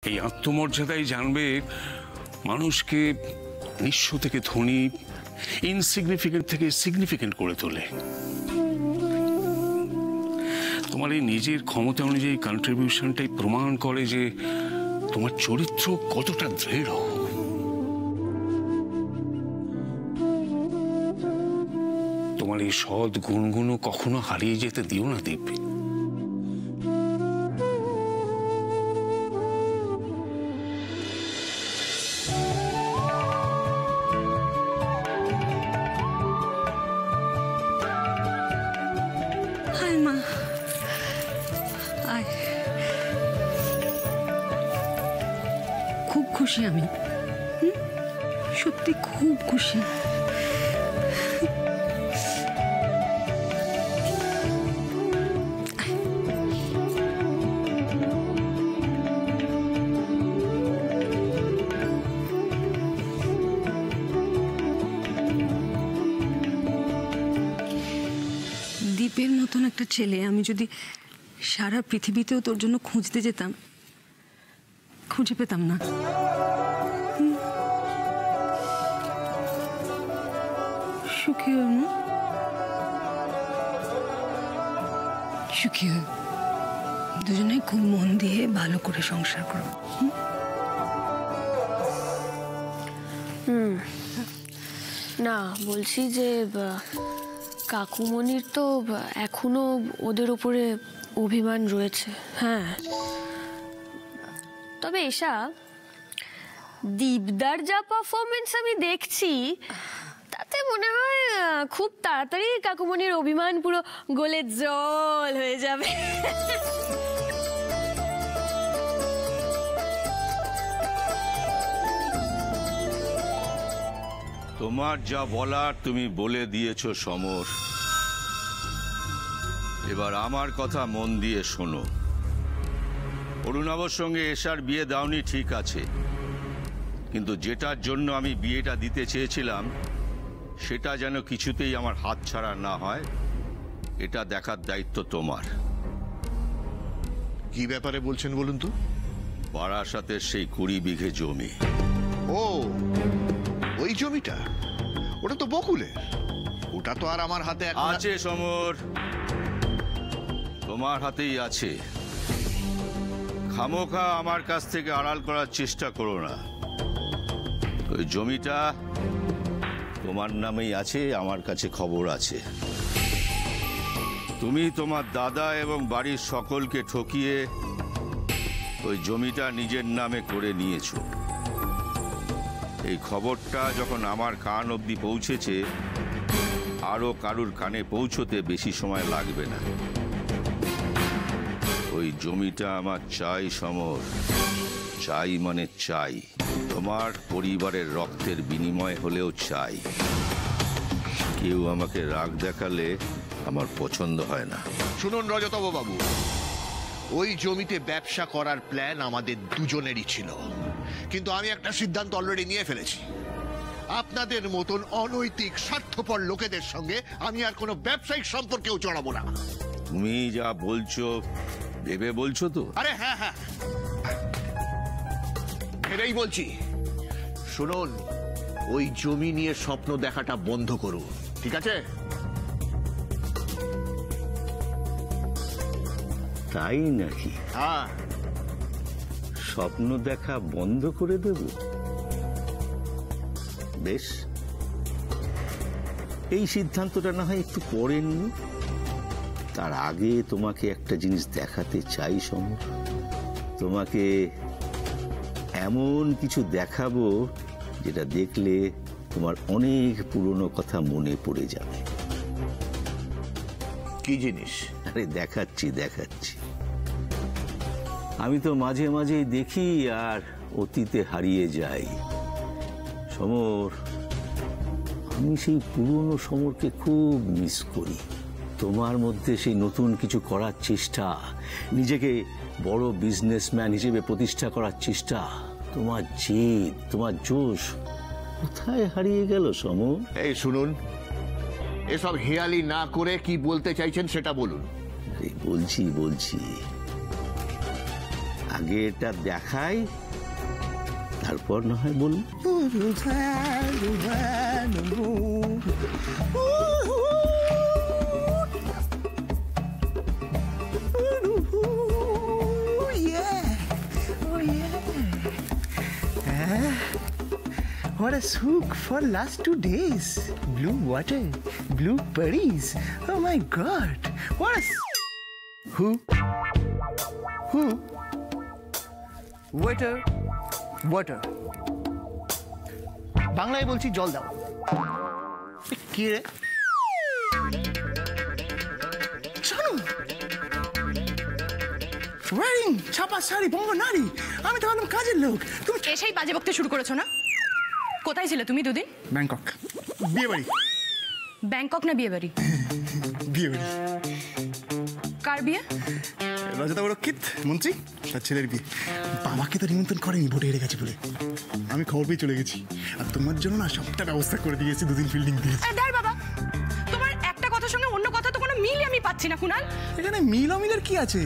এই আত্মমর্যাদাই জানবে মানুষকে নিঃস্ব থেকে ধনী, ইনসিগনিফিকেন্ট থেকে সিগনিফিকেন্ট করে তোলে। তোমার এই নিজের ক্ষমতা অনুযায়ী কন্ট্রিবিউশনটাই প্রমাণ করে যে তোমার চরিত্র কতটা দৃঢ়। তোমার এই সৎ গুণগুলো কখনো হারিয়ে যেতে দিও না দিব্যি। খুব খুশি আমি, সত্যি খুব খুশি। দীপের মতন একটা ছেলে আমি যদি সারা পৃথিবীতেও তোর জন্য খুঁজতে যেতাম, খুঁজে পেতাম না। সুখী হও না, সুখী হও, দুজনে খুব মন দিয়ে ভালো করে সংসার করো। না, বলছি যে কাকুমণির তো এখনো ওদের উপরে অভিমান রয়েছে। হ্যাঁ, তবে এসা দীপদার যা পারফরমেন্স আমি দেখছি তাতে মনে হয় খুব তাড়াতাড়ি কাকুমণির অভিমান পুরো গলে জল হয়ে যাবে। তোমার যা বলার তুমি বলে দিয়েছো সমর। এবার আমার কথা মন দিয়ে শোনো। অরুণাবর সঙ্গে এশার বিয়ে দাওনি ঠিক আছে, কিন্তু যেটার জন্য আমি বিয়েটা দিতে চেয়েছিলাম সেটা যেন কিছুতেই আমার হাতছাড়া না হয়, এটা দেখার দায়িত্ব তোমার। কি ব্যাপারে বলছেন বলুন তো? বারাসাতের সেই 20 বিঘে জমি। ও, ওই জমিটা? ওটা তো বকুলের, ওটা তো আর আমার হাতে আছে। সমর, তোমার হাতেই আছে। খামোখা আমার কাছ থেকে আড়াল করার চেষ্টা করো না। ওই জমিটা তোমার নামেই আছে, আমার কাছে খবর আছে। তুমি তোমার দাদা এবং বাড়ির সকলকে ঠকিয়ে ওই জমিটা নিজের নামে করে নিয়েছো। এই খবরটা যখন আমার কান অবধি পৌঁছেছে, আরো কারুর কানে পৌঁছতে বেশি সময় লাগবে না। ওই জমিটা আমার চাই সমর, চাই মানে চাই। তোমার পরিবারের রক্তের বিনিময় হলেও চাই। কেউ আমাকে রাগ দেখালে আমার পছন্দ হয় না। শুনুন রজতব বাবু, ওই জমিতে ব্যবসা করার প্ল্যান আমাদের দুজনেরই ছিল, কিন্তু আমি একটা সিদ্ধান্ত অলরেডি নিয়ে ফেলেছি। আপনাদের মতন অনৈতিক স্বার্থপর লোকেদের সঙ্গে আমি আর কোনো ব্যবসায়িক সম্পর্কেও জড়াবো না। তুমি যা বলছো ভেবে বলছো তো? আরে হ্যাঁ হ্যাঁ, ভেবেই বলছি। শুনুন, ওই জমি নিয়ে স্বপ্ন দেখাটা বন্ধ করুন, ঠিক আছে? তাই নাকি? হ্যাঁ। স্বপ্ন দেখা বন্ধ করে দেব? বেশ, এই সিদ্ধান্তটা না হয় একটু পরে নিই। তার আগে তোমাকে একটা জিনিস দেখাতে চাই সমর। তোমাকে এমন কিছু দেখাবো যেটা দেখলে তোমার অনেক পুরনো কথা মনে পড়ে যাবে। কি জিনিস? আরে দেখাচ্ছি দেখাচ্ছি। আমি তো মাঝে মাঝেই দেখি আর অতীতে হারিয়ে যাই। সমর, আমি সেই পুরনো সমরকে খুব মিস করি। তোমার মধ্যে সেই নতুন কিছু করার চেষ্টা, নিজেকে বড় বিজনেসম্যান হিসেবে প্রতিষ্ঠা করার চেষ্টা, তোমার জেদ, তোমার জোশ কোথায় হারিয়ে গেল সমর? এই শুনুন, এসব হেয়ালি না করে কি বলতে চাইছেন সেটা বলুন। বলছি আগে এটা দেখাই, তারপর না হয় বলুন। What a souk for last 2 days. Blue water, blue berries. Oh my God. What a... Who? Waiter. Water. বাংলায় বলছি জল দাও। কি রে? শোনো। ওয়ারিং ছাপা শাড়ি বঙ্গ নারী, আমি তো ভাবলাম কাজের লোক। তুমি এসেই বাজে বকতে শুরু করেছো না? কোথায় ছিলে তুমি দুদিন? ব্যাংকক বিয়ে বাড়ি। ব্যাংকক না বিয়ে বাড়ি? বিয়ে বাড়ি। কার বিয়ে? রজতা বড়কিত মন্ত্রী তার ছেলের বিয়ে। বাবাকে তো নিমন্ত্রণ করেনি, ভোটে হেরে গেছে বলে। আমি খবর পেয়ে চলে গেছি, আর তোমার জন্য না সবটা ব্যবস্থা করে দিয়েছি, 2 দিন ফিল্ডিং দিয়েছি। দাঁড় বাবা, তোমার একটা কথার সঙ্গে অন্য কথা তো কোনো মিলই আমি পাচ্ছি না কুনাল। এখানে মিলের কি আছে?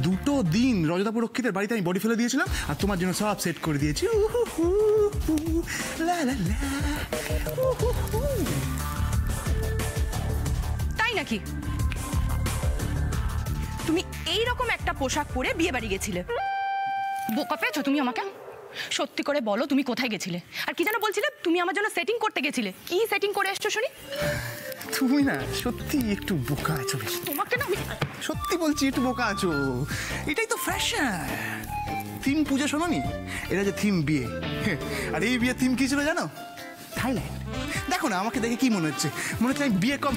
2 দিন রজতা বড়কিতের বাড়িতে আমি বডি ফেলে দিয়েছিলাম, আর তোমার জন্য সব সেট করে দিয়েছি। তাই নাকি? তুমি এইরকম একটা পোশাক পরে বিয়ে বাড়ি গেছিলে? বোকা পেয়েছো তুমি আমাকে? সত্যি করে বলো তুমি কোথায় গেছিলে? আর কি যেন বলছিলে তুমি আমার জন্য সেটিং করতে গেছিলে? কি সেটিং করে এসছো শুনি? তুমি না সত্যি একটু বোকা আছো। তোমাকে না আমি সত্যি বলছি, একটু বোকা আছো। এটাই তো ফ্যাশন। থিম পুজো শোনোনি? এটা যে থিম বিয়ে, আর এই বিয়ে থিম কি ছিল জানো? থাইল্যান্ড। দেখো না আমাকে দেখে কি মনে হচ্ছে? মনে হচ্ছে আমি বিয়ে কম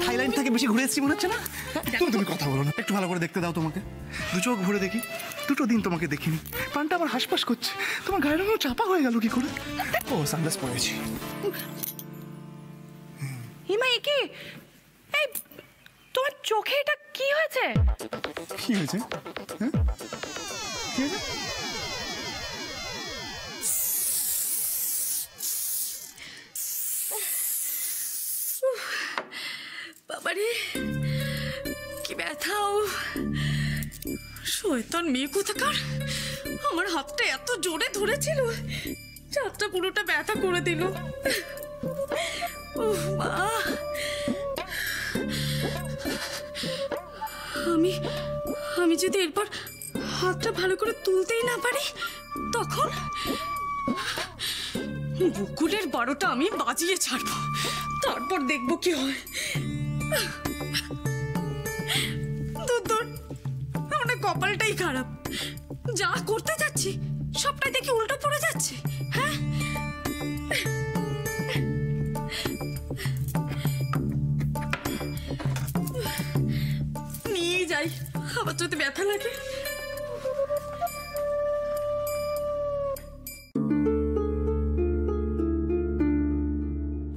থাইল্যান্ড থেকে বেশি ঘুরে এসেছি মনে হচ্ছে না? তুমি কথা বলো না, একটু ভালো করে দেখতে দাও। তোমাকে 2 চোখ ভরে দেখি। 2 দিন তোমাকে দেখিনি, প্রাণটা আমার হাসপাস করছে। তোমার গায়ের রঙ চাপা হয়ে গেল কি করে? ও সানগ্লাস পরেছি। হিমা একি, এই তোমার চোখে এটা কি হয়েছে? কি হয়েছে? হ্যাঁ কি হয়েছে? বাবারে কি ব্যথাও! শয়তান মেয়ে কোথাকার আমার হাতটা এত জোরে ধরেছিল, হাতটা পুরোটা ব্যথা করে দিল। উফ মা, আমি যদি এরপর হাতটা ভালো করে তুলতেই না পারি, তখন বকুলের 12টা আমি বাজিয়ে ছাড়বো, তারপর দেখবো কি হয়। দূর, আমার কপালটাই খারাপ। যা করতে যাচ্ছি সবটাই দেখি উল্টো পড়ে যাচ্ছে। হ্যাঁ, নিয়ে যাই, আবার যদি ব্যথা লাগে।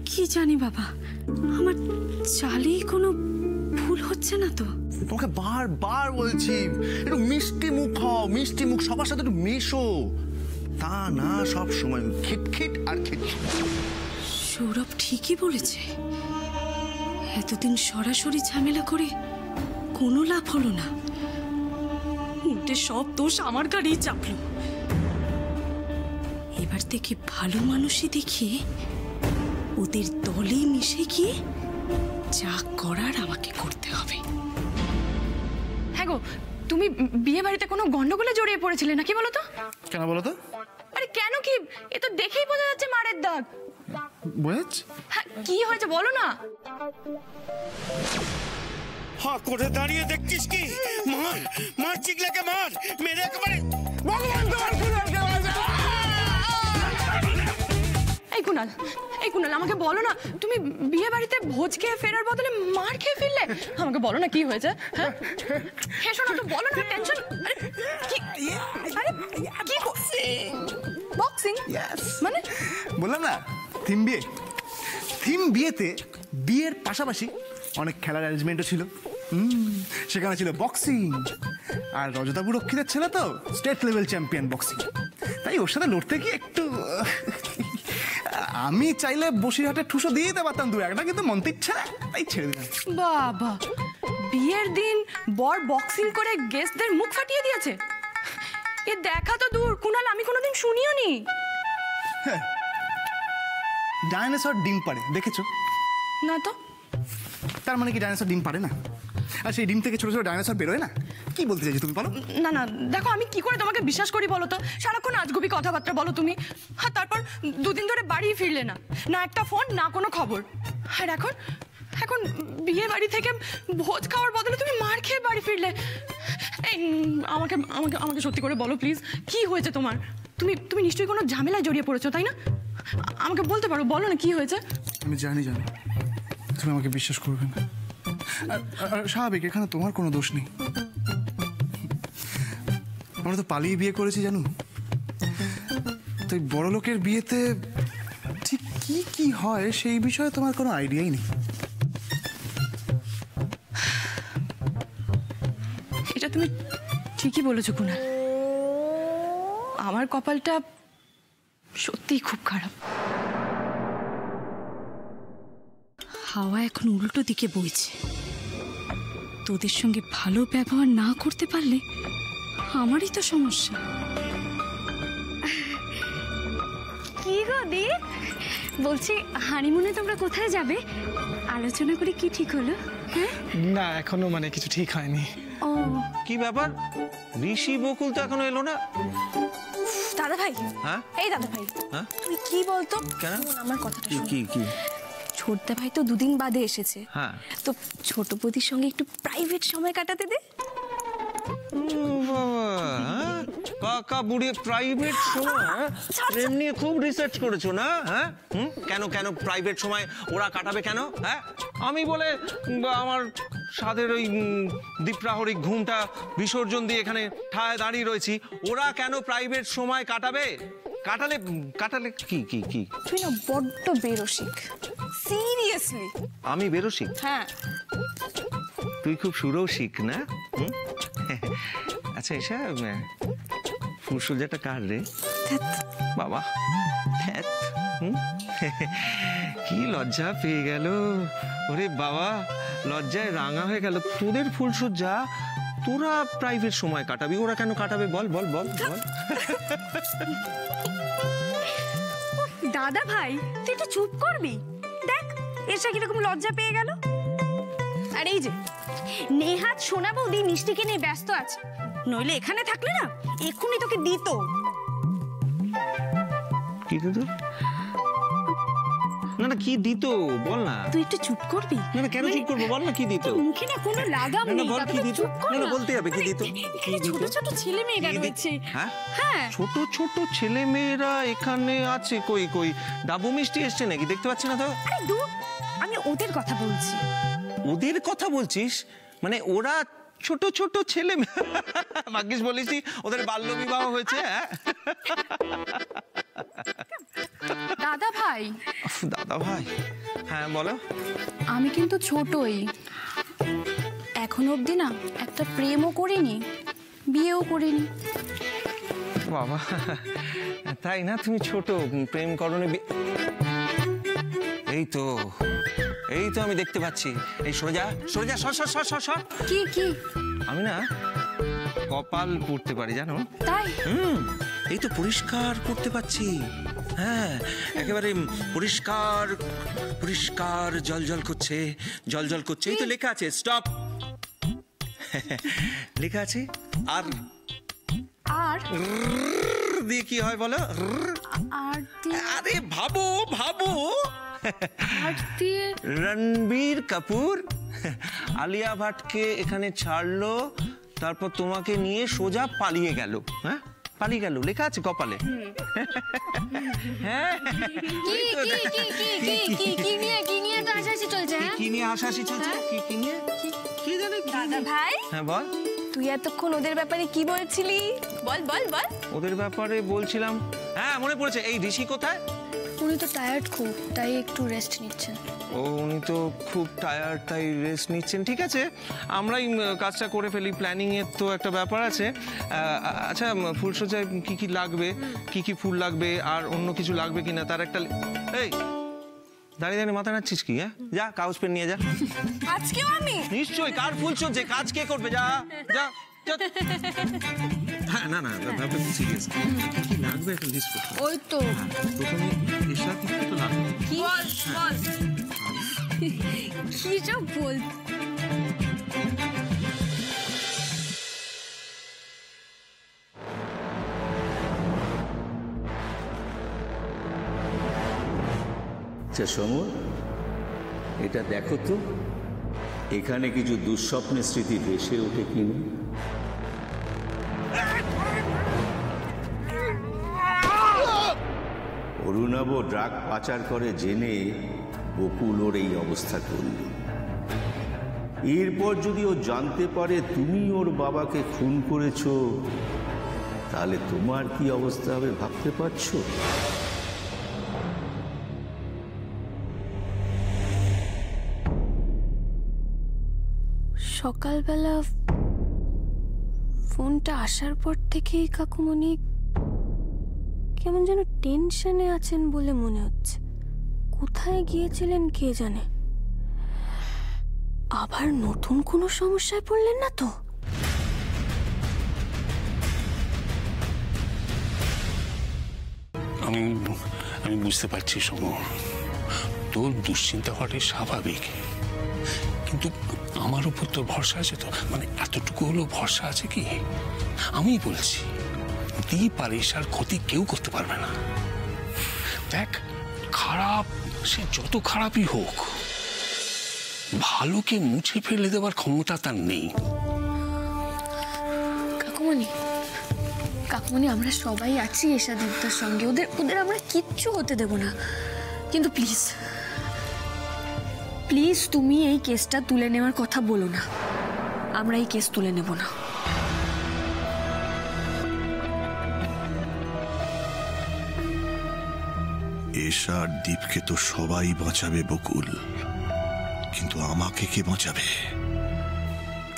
কি জানি বাবা, আমার চালেই কোনো ভুল হচ্ছে না তো? তোমাকে বারবার বলছি একটু মিষ্টি মুখ হও, মিষ্টি মুখ, সবার সাথে একটু মেশো। তা না সব সময় খিটখিট আর খিটখিট। সৌরভ ঠিকই বলেছে, এতদিন সরাসরি ঝামেলা করে কোনো লাভ হলো না, উল্টে সব দোষ আমার গাড়িই চাপলো। এবার থেকে ভালো মানুষই দেখিয়ে ওদের দলে মিশে গিয়ে যা করার আমাকে করতে হবে। হ্যাঁ গো, তুমি বিয়ে বাড়িতে কোনো গন্ডগোলে জড়িয়ে পড়েছিলে নাকি বলো তো? কেন বলো তো? আরে কেন কি, এ তো দেখেই বোঝা যাচ্ছে মারের দাগ। বুঝেছ? হ্যাঁ, কি হয়েছে বলো না। হ্যাঁ করে দাঁড়িয়ে দেখছিস কি? মার চিকলাকে মার, মেরে একেবারে ভগবান তোমার এই কুনাল আমাকে বলো না, তুমি বিয়ে বাড়িতে ভোজ খেয়ে ফেরার বদলে মার খেয়ে ফিরলে? আমাকে বলো না কি হয়েছে। হ্যাঁ হেসো না তো, বলো না, টেনশন। বক্সিং মানে? বললাম না থিম বিয়ে। থিম বিয়েতে বিয়ের পাশাপাশি অনেক খেলার অ্যারেঞ্জমেন্টও ছিল। সেখানে ছিল বক্সিং, আর রজতা বড়কিতের ছেলে তো স্টেট লেভেল চ্যাম্পিয়ন বক্সিং, তাই ওর সাথে লড়তে গিয়ে একটু আমি চাইলে বসিরহাটে ঠুসো দিয়ে দিতে পারতাম 2-1টা, কিন্তু মনতে ইচ্ছা না, তাই ছেড়ে দিলাম। বাবা, বিয়ের দিন বর বক্সিং করে গেস্টদের মুখ ফাটিয়ে দিয়েছে। এ দেখা তো দূর কুনাল, আমি কোনোদিন শুনিও নি। ডাইনোসর ডিম পাড়ে, দেখেছো? না তো। তার মানে কি ডাইনোসর ডিম পারে না? আর সেই ডিম থেকে ছোট ছোট ডাইনোসর বেরোয় না? কি বলতে চাইছো তুমি বলো? না না দেখো, আমি কি করে তোমাকে বিশ্বাস করি বলো তো? সারাক্ষণ আজগুবি কথাবার্তা বলো তুমি, আর তারপর দুদিন ধরে বাড়ি ফিরলে না, না একটা ফোন না কোনো খবর। আর এখন এখন বিয়ে বাড়ি থেকে ভোজ খাওয়ার বদলে তুমি মার খেয়ে বাড়ি ফিরলে। এই আমাকে আমাকে আমাকে সত্যি করে বলো প্লিজ, কি হয়েছে তোমার? তুমি তুমি নিশ্চয়ই কোনো ঝামেলায় জড়িয়ে পড়েছো, তাই না? আমাকে বলতে পারো, বলো না কি হয়েছে। আমি জানি তুমি আমাকে বিশ্বাস করবে না। আর স্বাভাবিক, এখানে তোমার কোনো দোষ নেই। আমরা তো পালিয়ে বিয়ে করেছি জানো, তো বড় লোকের বিয়েতে ঠিক কি কি হয় সেই বিষয়ে তোমার কোনো আইডিয়াই নেই। এটা তুমি ঠিকই বলেছো কুনাল, আমার কপালটা সত্যিই খুব খারাপ। হাওয়া এখন উল্টো দিকে বইছে। তোদের সঙ্গে ভালো ব্যবহার না করতে পারলে আমারই তো সমস্যা। কি গো দীপ, বলছি হানিমুনে তোমরা কোথায় যাবে? আলোচনা করে কি ঠিক হলো? না এখনো মানে কিছু ঠিক হয়নি। ও কি ব্যাপার, ঋষি বকুল তো এখনো এলো না? দাদা ভাই, হ্যাঁ এই দাদা ভাই, হ্যাঁ তুই কি বলতো? কেন? আমার কথাটা কি শোন। কি কি? ছোটদা ভাই তো দুদিন বাদে এসেছে, হ্যাঁ তো ছোট বৌদির সঙ্গে একটু প্রাইভেট সময় কাটাতে দে। কাকা বুড়ি প্রাইভেট সময় প্রেম নিয়ে খুব রিসার্চ করেছো না? হ্যাঁ কেন কেন প্রাইভেট সময় ওরা কাটাবে কেন? হ্যাঁ আমি বলে আমার সাধের ওই দীপ্রাহরিক ঘুমটা বিসর্জন দিয়ে এখানে ঠায় দাঁড়িয়ে রয়েছি, ওরা কেন প্রাইভেট সময় কাটাবে? কাটালে কাটালে কি কি কি? তুই না বড্ড বেরসিক, সিরিয়াসলি। আমি বেরসিক? হ্যাঁ। তুই খুব সুরসিক না? আচ্ছা এসা ফুলসজ্জাটা কার রে বাবা? কি লজ্জা পেয়ে গেল ওরে বাবা, লজ্জায় রাঙা হয়ে গেল। তোদের ফুলসজ্জা তোরা প্রাইভেট সময় কাটাবি, ওরা কেন কাটাবে বল বল বল বল। দাদা ভাই তুই একটু চুপ করবি? দেখ এসে কিরকম লজ্জা পেয়ে গেল। আর এই যে নেহাত সোনা বৌদি মিষ্টিকে নিয়ে ব্যস্ত আছে, নইলে এখানে থাকলে না এক্ষুনি তোকে দিত। কি দিত? না না কি দিত বল না। তুই একটু চুপ করবি? না না কেন চুপ করবো, বল না কি দিত। মুখে না কোনো লাগাম না নেই, বল কি দিত। না না বলতে হবে কি দিত। ছোট ছোট ছেলে মেয়েরা রয়েছে। হ্যাঁ হ্যাঁ ছোট ছোট ছেলে মেয়েরা এখানে আছে? কই কই ডাবু মিষ্টি এসছে নাকি? দেখতে পাচ্ছি না তো। আরে দূর, আমি ওদের কথা বলছি। ওদের কথা বলছিস? মানে ওরা ছোট ছোট ছেলে ভাগ্যিস বলিস ওদের বাল্য বিবাহ হয়েছে। দাদা ভাই, দাদা ভাই, হ্যাঁ বলো। আমি কিন্তু ছোটই, এখন অবধি না একটা প্রেমও করিনি, বিয়েও করিনি। বাবা তাই না? তুমি ছোট, প্রেম করনি? এই তো এই তো আমি দেখতে পাচ্ছি। এই সোজা সোজা সর সর সর সর সর। কি কি? আমি না কপাল পড়তে পারি জানো? তাই? এই তো পরিষ্কার করতে পাচ্ছি। হ্যাঁ একেবারে পরিষ্কার পরিষ্কার জল জল করছে, জল জল করছে। এই তো লেখা আছে স্টপ, লেখা আছে আর আর দিয়ে কি হয় বলো? আর আরে ভাবো ভাবো, আর দিয়ে রণবীর কাপুর আলিয়া ভাটকে এখানে ছাড়লো, তারপর তোমাকে নিয়ে সোজা পালিয়ে গেল। হ্যাঁ পালিয়ে গেল, লেখা আছে কপালে। হ্যাঁ কি নিয়ে তো হাসাহাসি চলছে? কি নিয়ে হাসাহাসি চলছে? কি নিয়ে কি জানে? দাদা ভাই, হ্যাঁ বল। তুই এতক্ষণ ওদের ব্যাপারে কি বলছিলি? বল বল বল। ওদের ব্যাপারে বলছিলাম, হ্যাঁ মনে পড়েছে। এই ঋষি কোথায়? উনি তো টায়ার্ড খুব, তাই একটু রেস্ট নিচ্ছেন। ও উনি তো খুব টায়ার্ড তাই রেস্ট নিচ্ছেন। ঠিক আছে আমরাই কাজটা করে ফেলি, প্ল্যানিং এর তো একটা ব্যাপার আছে। আচ্ছা ফুলসজ্জায় কি কি লাগবে, কি কি ফুল লাগবে আর অন্য কিছু লাগবে কিনা তার একটা। এই দাঁড়িয়ে দাঁড়িয়ে মাথা নাচ্ছিস কি? হ্যাঁ যা কাগজ পেন নিয়ে যা। আজকেও আমি? নিশ্চয়ই, কার ফুলসজ্জা কাজ কে করবে? যা যা হ্যাঁ না না ব্যাপারটা সিরিয়াস। কি লাগবে একটা লিস্ট করতে। ওই তো প্রথমে এসা কিছু তো লাগবে। কি বল বল কি সব বল। আচ্ছা সমর, এটা দেখো তো এখানে কিছু দুঃস্বপ্নের স্মৃতি ভেসে ওঠে কিনা। অরুণাভ ড্রাগ পাচার করে জেনে বকুল ওর এই অবস্থা করল। এরপর যদি ও জানতে পারে তুমি ওর বাবাকে খুন করেছো, তাহলে তোমার কি অবস্থা হবে ভাবতে পারছো? সকালবেলা ফোনটা আসার পর থেকেই কাকুমণি কেমন যেন টেনশনে আছেন বলে মনে হচ্ছে। কোথায় গিয়েছিলেন কে জানে। আবার নতুন কোনো সমস্যায় পড়লেন না তো? আমি বুঝতে পারছি সমর, তোর দুশ্চিন্তা হওয়াটাই স্বাভাবিক, কিন্তু আমার উপর তোর ভরসা আছে তো? মানে এতটুকু হলেও ভরসা আছে কি? আমি বলছি দীপ আর ঈশার ক্ষতি কেউ করতে পারবে না। দেখ, খারাপ সে যত খারাপই হোক, ভালোকে মুছে ফেলে দেওয়ার ক্ষমতা তার নেই। কাকুমণি কাকুমণি আমরা সবাই আছি এশা দীপদার সঙ্গে, ওদের আমরা কিচ্ছু হতে দেব না। কিন্তু প্লিজ প্লিজ তুমি এই কেসটা তুলে নেওয়ার কথা বলো না। আমরা এই কেস তুলে নেব না। এশার দীপকে তো সবাই বাঁচাবে বকুল, কিন্তু আমাকে কে বাঁচাবে?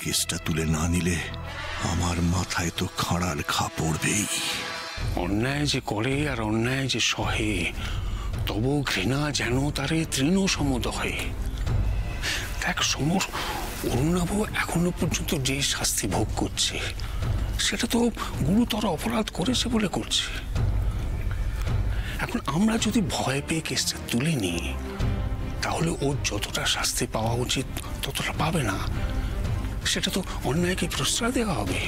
কেসটা তুলে না নিলে আমার মাথায় তো খাঁড়ার ঘা পড়বেই। অন্যায় যে করে আর অন্যায় যে সহে, তবু ঘৃণা যেন তারে তৃণ সমদহে। দেখ সমর, অরুণাভ এখনো পর্যন্ত যে শাস্তি ভোগ করছে সেটা তো গুরুতর অপরাধ করেছে বলে করছে। এখন আমরা যদি ভয় পেয়ে কেসটা তুলে নিই, তাহলে ওর যতটা শাস্তি পাওয়া উচিত ততটা পাবে না। সেটা তো অন্যায়কে প্রশ্রয় দেওয়া হবে।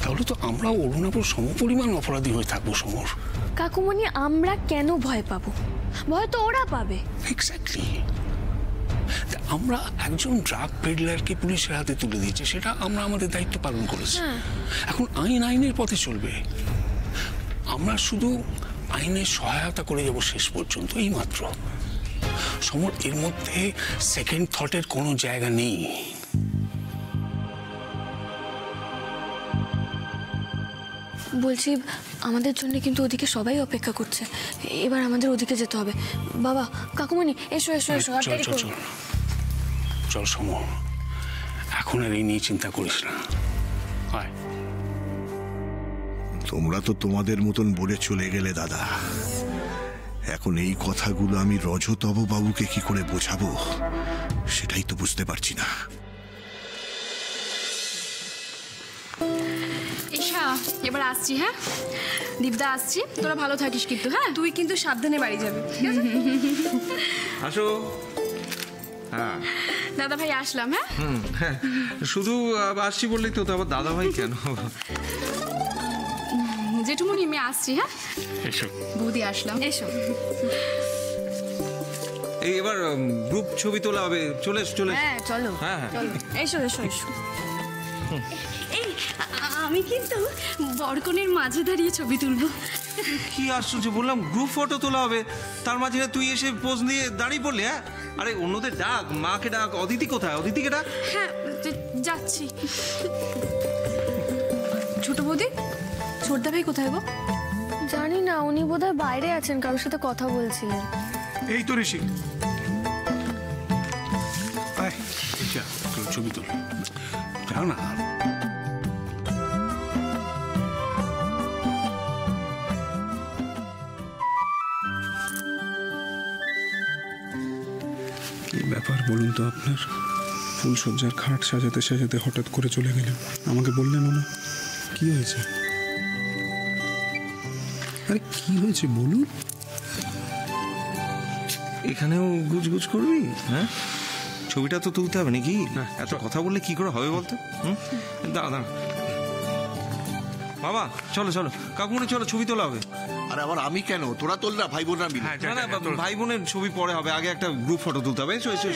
তাহলে তো আমরা অরুণাভর সমপরিমাণ অপরাধী হয়ে থাকবো সমর। কাকুমণি আমরা কেন ভয় পাবো? ভয় তো ওরা পাবে। এক্স্যাক্টলি। আমরা একজন ড্রাগ পেডলারকে পুলিশের হাতে তুলে দিচ্ছি, সেটা আমরা আমাদের দায়িত্ব পালন করেছি। এখন আইনের পথে চলবে, আমরা শুধু আইনের সহায়তা করে যাব শেষ পর্যন্ত, এই মাত্র। সমর, এর মধ্যে সেকেন্ড থটের কোনো জায়গা নেই। বলছি আমাদের জন্য কিন্তু ওদিকে সবাই অপেক্ষা করছে, এবার আমাদের ওদিকে যেতে হবে। বাবা, কাকুমণি এসো এসো এসো। চল সমর, এখন আর এই নিয়ে চিন্তা করিস না। তোমরা তো তোমাদের মতন বলে চলে গেলে দাদা। এখন এই কথাগুলো আমি রজতব বাবুকে কি করে বোঝাবো সেটাই তো বুঝতে পারছি না। ঈশা, এবার আসছি। হ্যাঁ দীপদা আসছি, তোরা ভালো থাকিস কিন্তু। হ্যাঁ তুই কিন্তু সাবধানে বাড়ি যাবি। আসো। হ্যাঁ দাদা ভাই আসলাম। হ্যাঁ শুধু আসছি বললেই তো, আবার দাদা ভাই কেন? জেঠুমনি আমি আসছি। হ্যাঁ এসো। বৌদি আসলাম। এসো। এই এবার গ্রুপ ছবি তোলা হবে, চলে চলে। হ্যাঁ চলো। হ্যাঁ চলো এসো এসো এসো। এই আমি কিন্তু বরকনের মাঝে দাঁড়িয়ে ছবি তুলবো। কি আশ্চর্য, বললাম গ্রুপ ফটো তোলা হবে, তার মাঝে তুই এসে পোজ নিয়ে দাঁড়িয়ে পড়লি। হ্যাঁ আরে অন্যদের ডাক, মাকে ডাক। অদিতি কোথায়? অদিতিকে ডাক। হ্যাঁ যাচ্ছি। ছোট বৌদি, ছোটদা ভাই কোথায় গো? জানি না, উনি বোধহয় বাইরে আছেন, কারোর সাথে কথা বলছিলেন। এই তো ঋষি, ছবি তুল। যাও না। কি ব্যাপার বলুন তো আপনার? ফুলসজ্জার খাট সাজাতে সাজাতে হঠাৎ করে চলে গেলেন, আমাকে বললেনও না। কি হয়েছে? আরে কি হয়েছে বলুন। এখানেও গুজগুজ করবি? হ্যাঁ, ছবিটা তো তুলতে হবে নাকি? এত কথা বললে কি করে হবে বলতো? দাঁড়া দাঁড়া বাবা, চলো চলো কাকুমনি, চলো ছবি তোলা হবে। আরে আবার আমি কেন? তোরা তোল না, ভাই বোনরা মিলে। না না, ভাই বোনের ছবি পরে হবে, আগে একটা গ্রুপ ফটো তুলতে হবে। এসো এসো।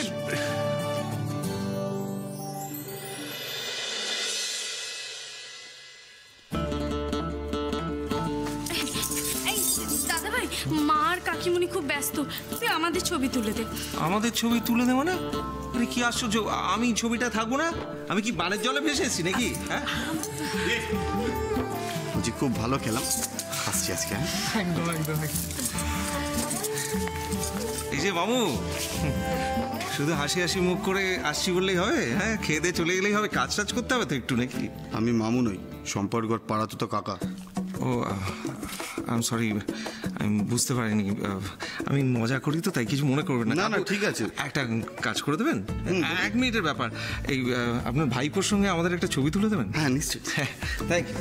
দাদা ভাই, মা আর কাকিমুনি খুব ব্যস্ত, তুই আমাদের ছবি তুলে দে। আমাদের ছবি তুলে দে মানে? আরে কি আশ্চর্য, আমি ছবিটা থাকবো না? আমি কি বানের জলে ভেসে এসেছি নাকি? হ্যাঁ, খুব ভালো খেলাম, আসছি আজকে। একদম একদম। এই যে মামু, শুধু হাসি হাসি মুখ করে আসছি বললেই হবে? হ্যাঁ, খেয়ে দিয়ে চলে গেলেই হবে? কাজ টাজ করতে হবে তো একটু নাকি? আমি মামু নই, সম্পর্কর পাড়াতো তো কাকা। ও আই এম সরি, আমি বুঝতে পারিনি। আমি মজা করি তো, তাই কিছু মনে করবেন না। না না, ঠিক আছে। একটা কাজ করে দেবেন, 1 মিনিটের ব্যাপার। এই আপনার ভাইপোর সঙ্গে আমাদের একটা ছবি তুলে দেবেন? হ্যাঁ নিশ্চয়ই। হ্যাঁ, থ্যাংক ইউ।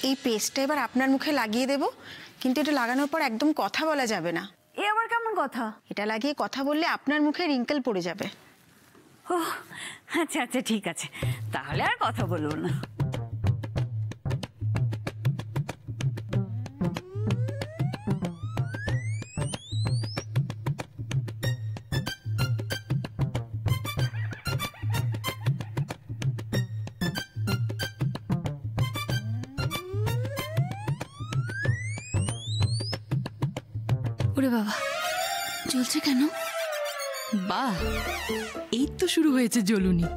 এই পেস্টটা এবার আপনার মুখে লাগিয়ে দেব, কিন্তু এটা লাগানোর পর একদম কথা বলা যাবে না। এ আবার কেমন কথা? এটা লাগিয়ে কথা বললে আপনার মুখে রিঙ্কেল পড়ে যাবে। ও আচ্ছা আচ্ছা, ঠিক আছে, তাহলে আর কথা বলবো না। ওরে বাবা, জ্বলছে কেন? বাহ, এই তো শুরু হয়েছে জ্বলুনি।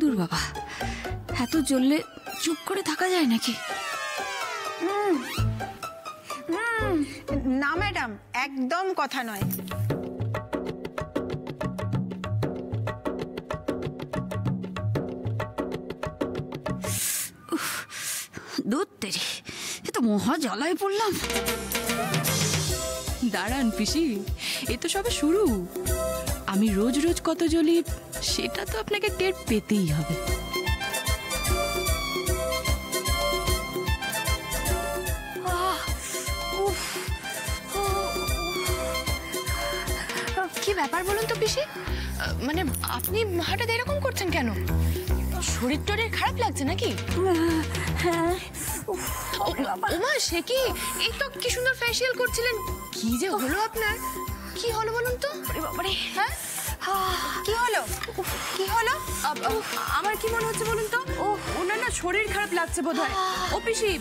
দূর বাবা, এত জ্বললে চুপ করে থাকা যায় নাকি? না ম্যাডাম, একদম কথা নয়। দুধ তেরি, এ তো মহা জ্বালায় পড়লাম। দাঁড়ান পিসি, এ তো সবে শুরু। আমি রোজ রোজ কত জ্বলি সেটা তো আপনাকে টের পেতেই হবে। কি ব্যাপার বলুন তো পিসি? মানে আপনি হঠাৎ এরকম করছেন কেন? শরীর টরীর খারাপ লাগছে নাকি? হ্যাঁ। ওমা, সে কি? এই তো কি সুন্দর ফেসিয়াল করছিলেন, কি যে হলো আপনার? কি হলো বলুন তো? বাবারে, হ্যাঁ কি হলো? কি হলো? আমার কি মনে হচ্ছে বলুন তো? ও ওনার না শরীর খারাপ লাগছে বোধহয়। ও পিসি,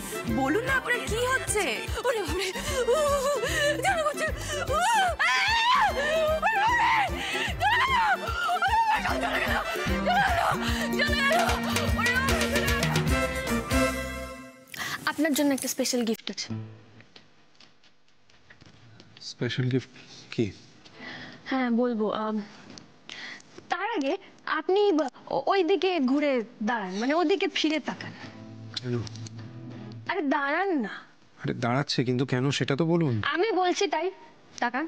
বলুন না আপনার কি হচ্ছে? ওরে বাবারে, জানো করছে। আপনার জন্য একটা স্পেশাল গিফট আছে। স্পেশাল গিফট কি? হ্যাঁ বলবো, তার আগে আপনি ওই দিকে ঘুরে দাঁড়ান, মানে ওদিকে ফিরে তাকান। কেন? আরে দাঁড়ান না। আরে দাঁড়াচ্ছে, কিন্তু কেন সেটা তো বলুন। আমি বলছি তাই তাকান,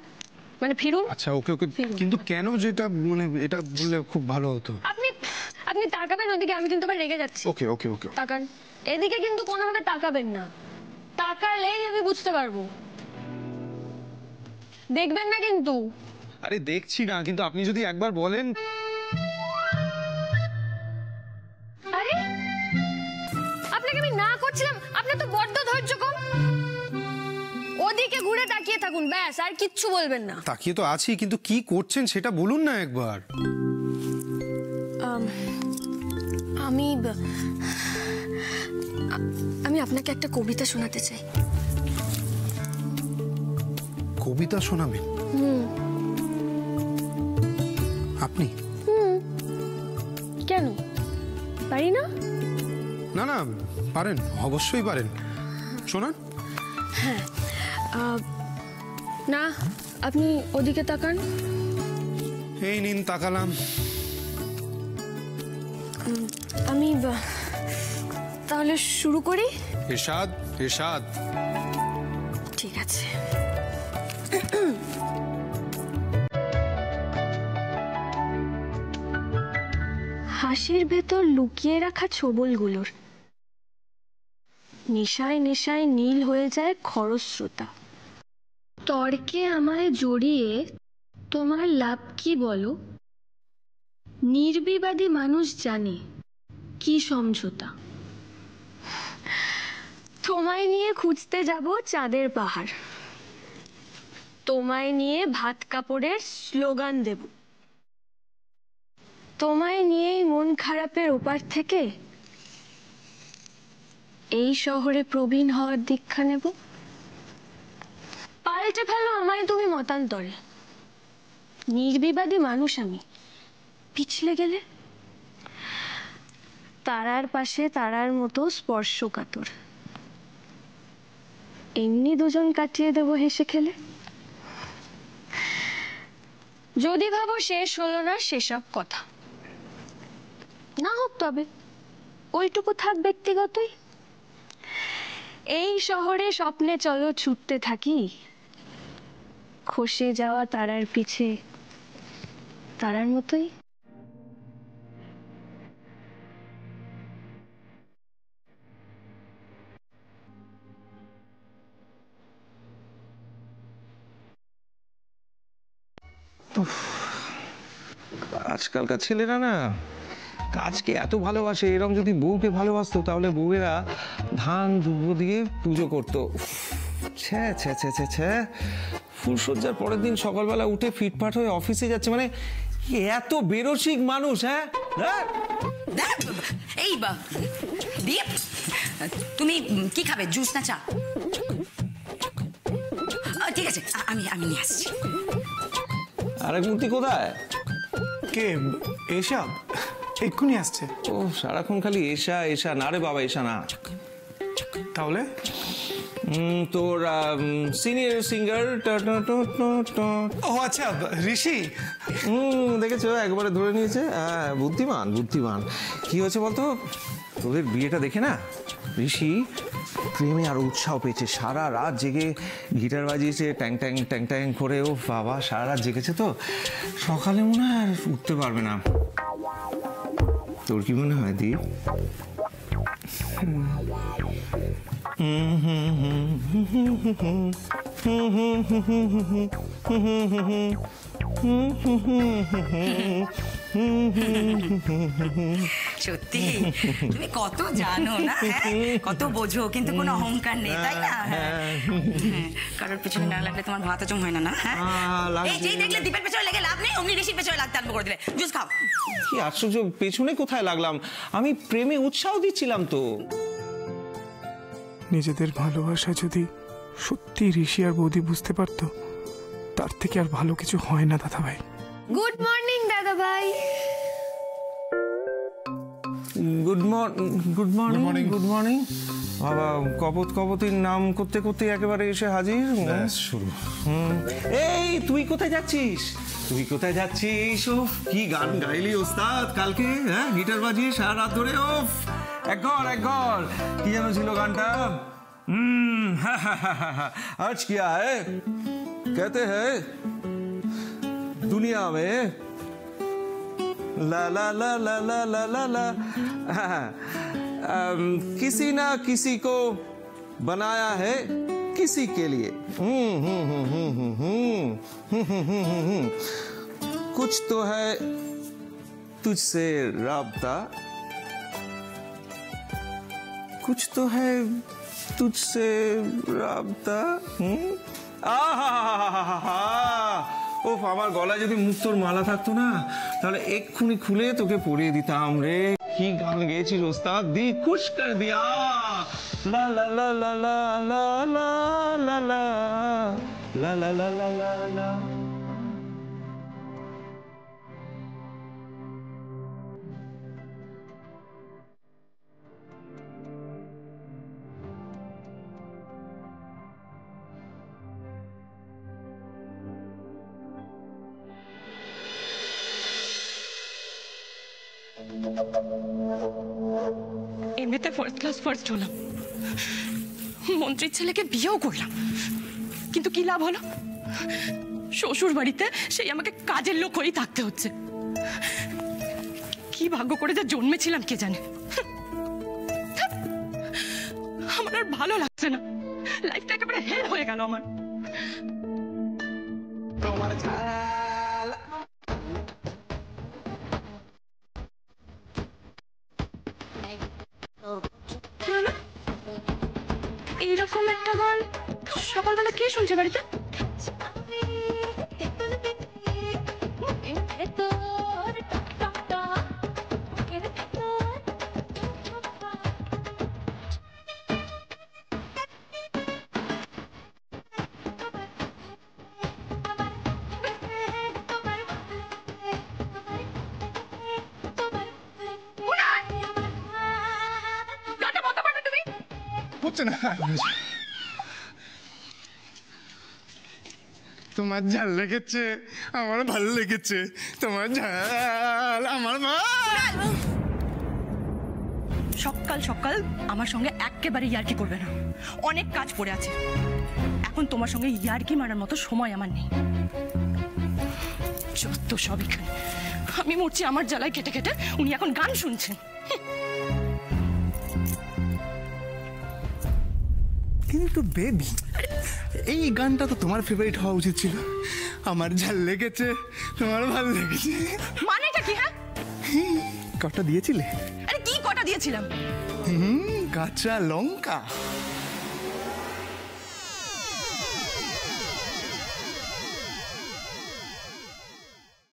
মানে ফিরুন। আচ্ছা ওকে ওকে, কিন্তু কেন, যেটা মানে এটা বললে খুব ভালো হতো। আপনি আপনি তাকাবেন ওদিকে, আমি কিন্তু আবার রেগে যাচ্ছি। ওকে ওকে ওকে, তাকান এদিকে, কিন্তু কোনোভাবে তাকাবেন না, তাকালেই আমি বুঝতে পারবো। দেখবেন না কিন্তু। আরে দেখছি না, কিন্তু আপনি যদি একবার বলেন। আরে আপনাকে আমি না করছিলাম, আপনার তো বড্ড ধৈর্য কম। ওদিকে ঘুরে তাকিয়ে থাকুন, ব্যাস, আর কিচ্ছু বলবেন না। তাকিয়ে তো আছি, কিন্তু কি করছেন সেটা বলুন না একবার। আমি আপনাকে একটা কবিতা শোনাতে চাই। কবিতা শোনাবেন? আপনি? কেন পারি না? না না, পারেন, অবশ্যই পারেন, শোনান। হ্যাঁ, না, আপনি ওদিকে তাকান। এই নিন তাকালাম। আমি তাহলে শুরু করি। ইরশাদ, ইরশাদ। ঠিক আছে। হাসির ভেতর লুকিয়ে রাখা ছোবলগুলোর নেশায় নেশায় নীল হয়ে যায় খরস্রোতা। তর্কে আমায় জড়িয়ে তোমার লাভ কি বলো? নির্বিবাদী মানুষ জানে কি সমঝোতা। তোমায় নিয়ে খুঁজতে যাব চাঁদের পাহাড়, তোমায় নিয়ে ভাত কাপড়ের স্লোগান দেব, তোমায় নিয়েই মন খারাপের ওপার থেকে এই শহরে প্রবীণ হওয়ার দীক্ষা নেব। পাল্টে ফেলো আমায় তুমি মতান্তরে, নির্বিবাদী মানুষ আমি, পিছলে গেলে তারার পাশে তারার মতো স্পর্শকাতর, এমনি দুজন কাটিয়ে দেব হেসে খেলে। যদি ভাবো শেষ হলো না সেসব কথা, না হোক তবে ওইটুকু থাক ব্যক্তিগতই। এই শহরে স্বপ্নে চলো ছুটতে থাকি, খসে যাওয়া তারার পিছে তারার মতোই। আজকালকার ছেলেরা না কাজকে এত ভালোবাসে। এরকম যদি বউকে ভালোবাসতো তাহলে বউয়েরা ধান দুব্বো দিয়ে পুজো করতো। ছ্যা ছ্যা ছ্যা ছ্যা ছ্যা, ফুলসজ্জার পরের দিন সকালবেলা উঠে ফিটফাট হয়ে অফিসে যাচ্ছে। মানে এত বেরসিক মানুষ। হ্যাঁ, এই দীপ, তুমি কি খাবে, জুস না চা? ঠিক আছে, আমি নিয়ে আসছি। আরেক মূর্তি কোথায়? কে? এসা এক্ষুনি আসছে। ও সারাক্ষণ খালি এসা এসা। না রে বাবা, এসা না। তাহলে তোর সিনিয়র সিঙ্গার। ও আচ্ছা, ঋষি। দেখেছো, একবারে ধরে নিয়েছে। হ্যাঁ, বুদ্ধিমান বুদ্ধিমান। কি হয়েছে বলতো, তোদের বিয়েটা দেখে না ঋষি প্রেমে আরো উৎসাহ পেয়েছে। সারা রাত জেগে গিটার বাজিয়েছে, ট্যাং ট্যাং ট্যাং ট্যাং করে। ও বাবা, সারা রাত জেগেছে তো, সকালে মনে হয় আর উঠতে পারবে না। তোর কি মনে হয় দীপ? সত্যি তুমি কত জানো না, কত বোঝো, কিন্তু কোনো অহংকার নেই, তাই না? কারোর পেছনে না লাগলে তোমার ভাত হজম হয় না। না এই যেই দেখলে দীপের পেছনে লেগে লাভ নেই, অমনি ঋষির পেছনে লাগতে আরম্ভ করে দিলে। জুস খাও। কি আশ্চর্য, পেছনে কোথায় লাগলাম? আমি প্রেমে উৎসাহ দিচ্ছিলাম তো। নিজেদের ভালোবাসা যদি সত্যি ঋষি আর বৌদি বুঝতে পারতো, তার থেকে আর ভালো কিছু হয় না দাদা ভাই। গুড মর্নিং দাদা ভাই। Good morning good morning. বাবা, কপতির নাম করতে করতে একেবারে এসে হাজির। শুরু। এই তুই কোথায় যাচ্ছিস? তুই কোথায় যাচ্ছিস? ও কি গান গাইলি ওস্তাদ কালকে, হ্যাঁ, গিটার বাজিয়ে সারা রাত ধরে। ও এক ঘর কি যেন ছিল গানটা? आज क्या है कहते हैं दुनिया में ला ला ला ला ला ला ला ला, किसी ना किसी को बनाया है किसी के लिए। कुछ तो है तुझसे राब्ता, कुछ तो है तुझसे राब्ता। ও আমার গলায় যদি মুক্তোর মালা থাকতো না, তাহলে এক্ষুনি খুলে তোকে পরিয়ে দিতাম রে। কি গান গেয়েছিস ওস্তাদ, দি খুশ কর দিয়া। লা লা লা লা লা লা লা লা লা লা লা লা লা লা লা। এমনিতে ফার্স্ট ক্লাস ফার্স্ট হলাম, মন্ত্রীর ছেলেকে বিয়েও করলাম, কিন্তু কি লাভ হলো? শ্বশুর বাড়িতে সেই আমাকে কাজের লোক হয়েই থাকতে হচ্ছে। কি ভাগ্য করে যে জন্মেছিলাম কে জানে। আমার আর ভালো লাগছে না, লাইফটা একেবারে হেল হয়ে গেল আমার। এইরকম একটা গান সকালবেলা কে শুনছে বাড়িতে? হচ্ছে না। তোমার ঝাল লেগেছে, আমার ভালো লেগেছে। তোমার ঝাল আমার সকাল সকাল আমার সঙ্গে একেবারে ইয়ার্কি করবে না, অনেক কাজ পড়ে আছে। এখন তোমার সঙ্গে ইয়ার্কি মারার মতো সময় আমার নেই। যত সব এখানে আমি মরছি আমার জ্বালায় কেটে কেটে, উনি এখন গান শুনছেন। কিন্তু বেবি, এই গানটা তো তোমার ফেভারিট হওয়া উচিত ছিল। আমার ঝাল লেগেছে, তোমার ভালো লেগেছে। মানেটা কি? হ্যাঁ, কটা দিয়েছিলে? আরে কি কটা দিয়েছিলাম? কাঁচা লঙ্কা।